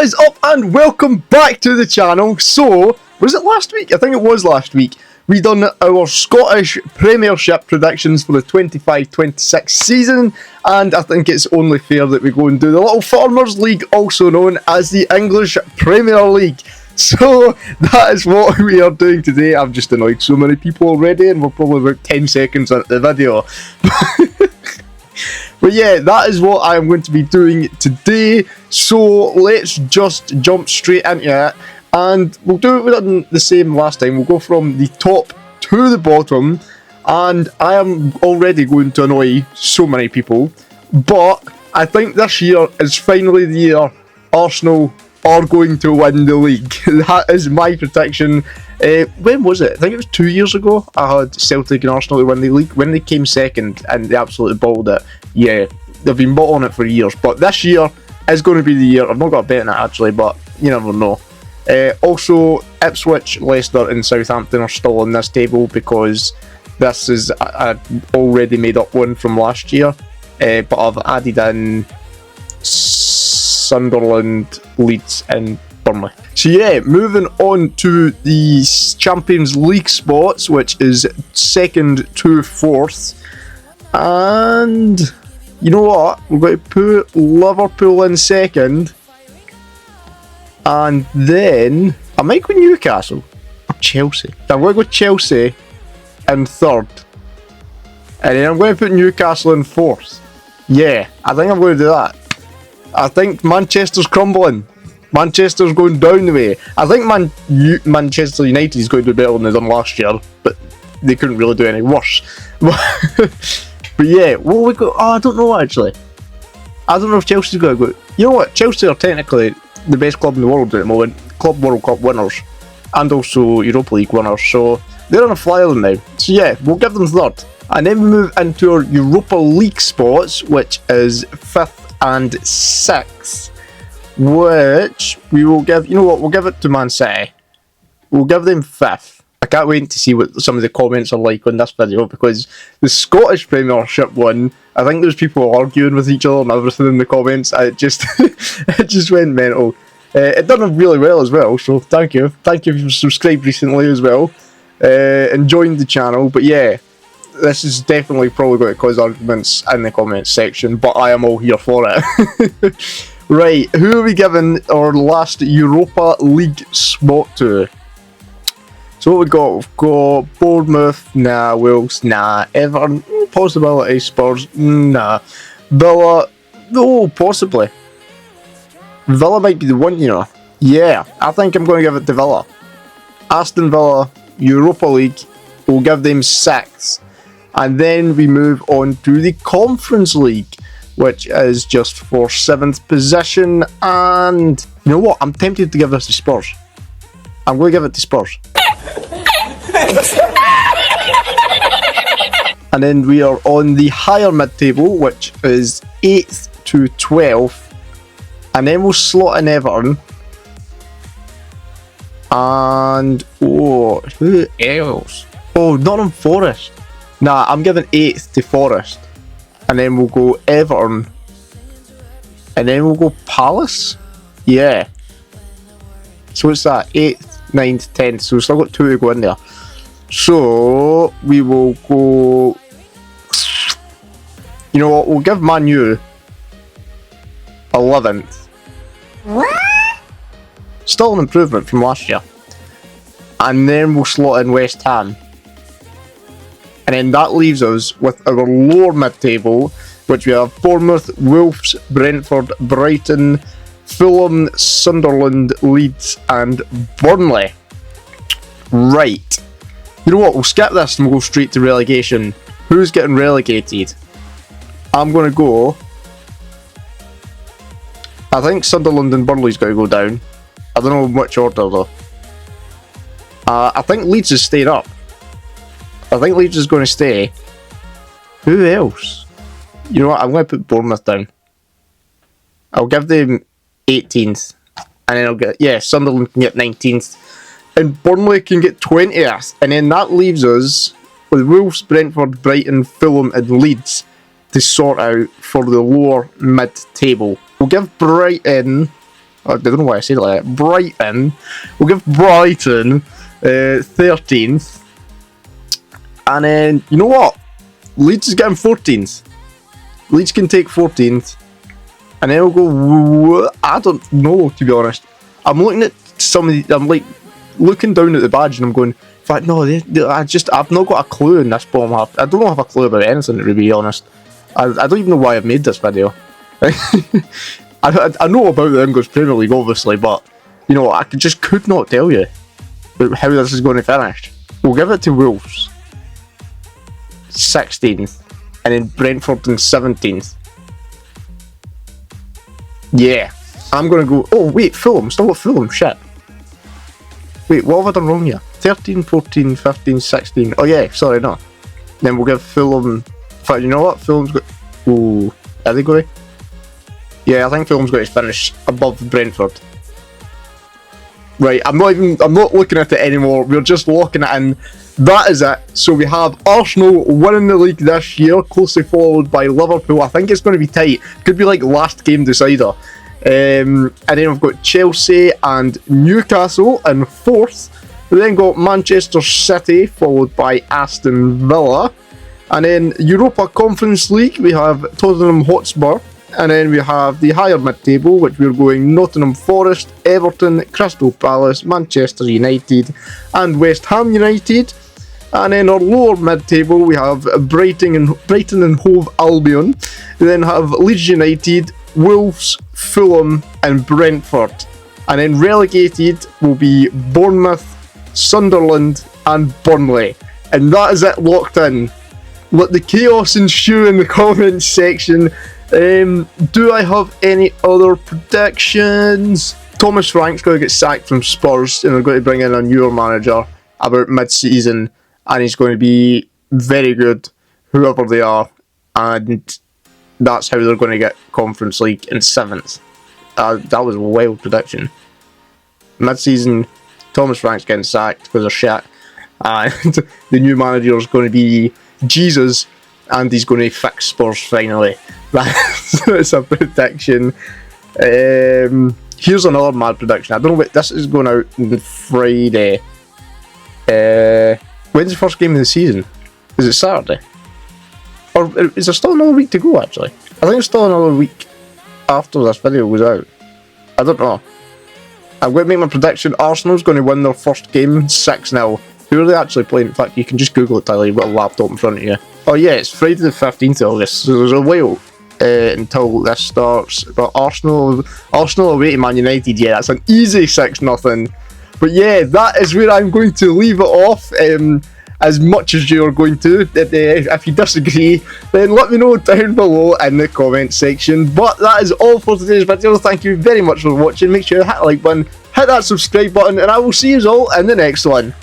What is up and welcome back to the channel. So, was it last week? I think it was last week. We done our Scottish Premiership predictions for the 25-26 season, and I think it's only fair that we go and do the Little Farmers League, also known as the English Premier League. So, that is what we are doing today. I've just annoyed so many people already, and we're probably about 10 seconds into the video. But yeah, that is what I am going to be doing today. So let's just jump straight into it. And we'll do it with the same last time. We'll go from the top to the bottom. And I am already going to annoy so many people. But I think this year is finally the year Arsenal are going to win the league. That is my prediction. When was it? I think it was 2 years ago. I had Celtic and Arsenal to win the league. When they came second and they absolutely balled it. Yeah, they've been bought on it for years. But this year is going to be the year. I've not got a bet on it actually, but you never know. Also, Ipswich, Leicester and Southampton are still on this table because this is an already made up one from last year. But I've added in Sunderland, Leeds and Burnley. So yeah, moving on to the Champions League spots, which is 2nd to 4th. And you know what? We're going to put Liverpool in 2nd. And then I might go Newcastle or Chelsea. I'm going to go Chelsea in 3rd. And then I'm going to put Newcastle in 4th. Yeah, I think I'm going to do that. I think Manchester's crumbling. Manchester's going down the way. I think Manchester United is going to do better than they done last year, but they couldn't really do any worse. But yeah, what we got? Oh, I don't know actually. I don't know if Chelsea's going to go. You know what? Chelsea are technically the best club in the world at the moment. Club World Cup winners, and also Europa League winners. So they're on a flyer now. So yeah, we'll give them 3rd, and then we move into our Europa League spots, which is 5th and 6th. Which we will give, you know what, we'll give it to Man City. We'll give them 5th. I can't wait to see what some of the comments are like on this video, because the Scottish Premiership one, I think there's people arguing with each other and everything in the comments. It just it just went mental. It done really well as well, so thank you. Thank you if you've subscribed recently as well. And joined the channel, but yeah, this is definitely probably going to cause arguments in the comments section, but I am all here for it. Right, who are we giving our last Europa League spot to? So what we got? We've got Bournemouth, nah. Wolves, nah. Everton, possibility. Spurs, nah. Villa, oh, possibly. Villa might be the one, you know. Yeah, I think I'm going to give it to Villa. Aston Villa, Europa League, we'll give them 6th. And then we move on to the Conference League, which is just for 7th position. And you know what? I'm tempted to give this to Spurs. I'm going to give it to Spurs. And then we are on the higher mid-table, which is 8th to 12th. And then we'll slot in Everton. And, oh, who else? Oh, Nottingham Forest. Nah, I'm giving 8th to Forest. And then we'll go Everton. And then we'll go Palace. Yeah. So what's that? 8th, 9th, 10th. So we've still got 2 to go in there. So we will go. You know what? We'll give Man U 11th. What? Still an improvement from last year. And then we'll slot in West Ham. And then that leaves us with our lower mid-table, which we have Bournemouth, Wolves, Brentford, Brighton, Fulham, Sunderland, Leeds and Burnley. Right. You know what, we'll skip this and we'll go straight to relegation. Who's getting relegated? I'm going to go... I think Sunderland and Burnley's going to go down. I don't know in which order though. I think Leeds is staying up. I think Leeds is going to stay. Who else? You know what? I'm going to put Bournemouth down. I'll give them 18th. And then I'll get... Yeah, Sunderland can get 19th. And Burnley can get 20th. And then that leaves us with Wolves, Brentford, Brighton, Fulham and Leeds to sort out for the lower mid-table. We'll give Brighton I don't know why I said it like that. Brighton. We'll give Brighton 13th. And then, you know what? Leeds is getting 14th. Leeds can take 14th. And then we'll go... I don't know, to be honest. I'm looking at some of the... I'm like looking down at the badge and I'm going... In fact, no, I've not got a clue in this bottom half. I don't have a clue about anything, to be honest. I don't even know why I've made this video. I know about the English Premier League, obviously, but, you know, I just could not tell you how this is going to finish. We'll give it to Wolves. 16th. And then Brentford in 17th. Yeah. I'm going to go... Oh, wait, Fulham. Still got Fulham. Shit. Wait, what have I done wrong here? 13, 14, 15, 16. Oh, yeah. Sorry, no. Then we'll give Fulham... In fact, you know what? Fulham's got... Ooh. Are they going to... Yeah, I think Fulham's going to finish above Brentford. Right, I'm not looking at it anymore. We're just locking it in. That is it. So we have Arsenal winning the league this year, closely followed by Liverpool. I think it's going to be tight. Could be like last game decider. And then we've got Chelsea and Newcastle in 4th. We then got Manchester City, followed by Aston Villa. And then Europa Conference League, we have Tottenham Hotspur. And then we have the higher mid-table, which we're going Nottingham Forest, Everton, Crystal Palace, Manchester United, and West Ham United. And then our lower mid-table, we have Brighton and Hove Albion. We then have Leeds United, Wolves, Fulham, and Brentford. And then relegated will be Bournemouth, Sunderland, and Burnley. And that is it, locked in. Let the chaos ensue in the comments section. Do I have any other predictions? Thomas Frank's going to get sacked from Spurs and they're going to bring in a newer manager about mid-season, and he's going to be very good, whoever they are, and that's how they're going to get Conference League in 7th. That was a wild prediction. Mid-season, Thomas Frank's getting sacked because of shit, and the new manager is going to be Jesus, and he's going to fix Spurs finally. That's a prediction. Here's another mad prediction. I don't know what this is going out on Friday. When's the first game of the season? Is it Saturday? Or is there still another week to go, actually? I think it's still another week after this video goes out. I don't know. I'm going to make my prediction. Arsenal's going to win their first game 6-0. Who are they actually playing? In fact, you can just Google it, Tyler. You've got a laptop in front of you. Oh yeah, it's Friday the 15th of August, so there's a while until this starts. But Arsenal away to Man United, yeah, that's an easy 6-0. But yeah, that is where I'm going to leave it off. As much as you're going to. If you disagree, then let me know down below in the comment section. But that is all for today's video. Thank you very much for watching. Make sure you hit the like button, hit that subscribe button, and I will see you all in the next one.